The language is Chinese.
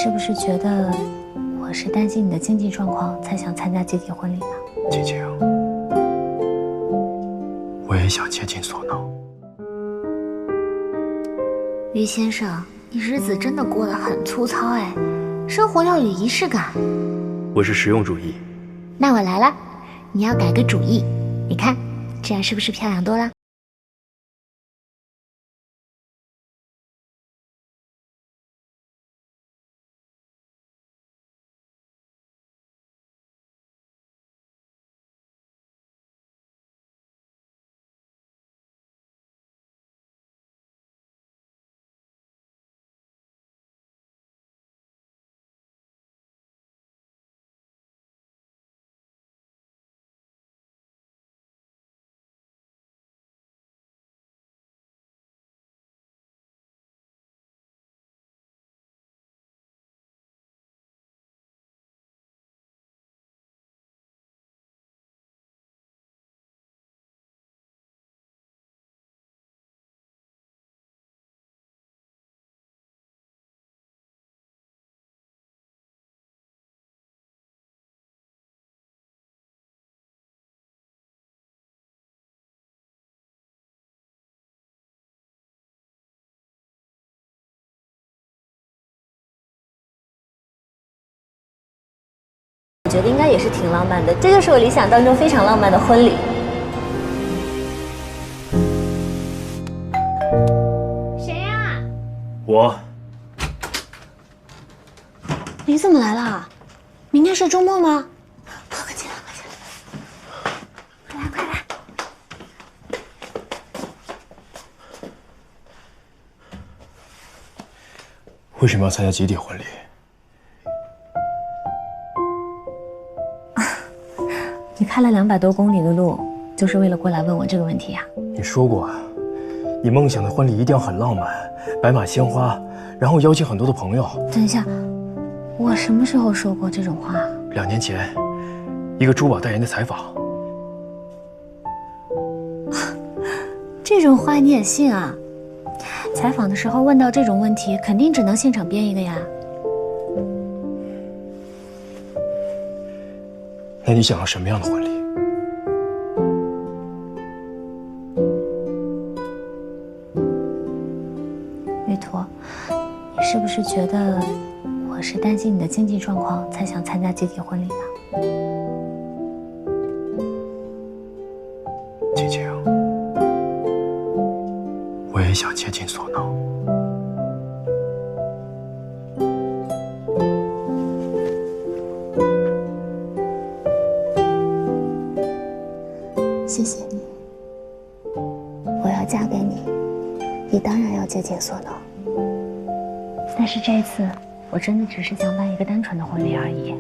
是不是觉得我是担心你的经济状况才想参加集体婚礼呢？晶晶，我也想竭尽所能。于先生，你日子真的过得很粗糙哎，生活要有仪式感。我是实用主义。那我来了，你要改个主意。你看，这样是不是漂亮多了？我觉得应该也是挺浪漫的，这就是我理想当中非常浪漫的婚礼。谁呀？我。你怎么来了？明天是周末吗？快进来，快进来！快来，快来！为什么要参加集体婚礼？你开了200多公里的路，就是为了过来问我这个问题呀？你说过，你梦想的婚礼一定要很浪漫，摆满鲜花，然后邀请很多的朋友。等一下，我什么时候说过这种话2年前，一个珠宝代言的采访。这种话你也信啊？采访的时候问到这种问题，肯定只能现场编一个呀。那你想要什么样的婚礼？玉坨，你是不是觉得我是担心你的经济状况才想参加集体婚礼呢？晶晶，我也想竭尽所能。谢谢你，我要嫁给你，你当然要竭尽所能。但是这一次，我真的只是想办一个单纯的婚礼而已。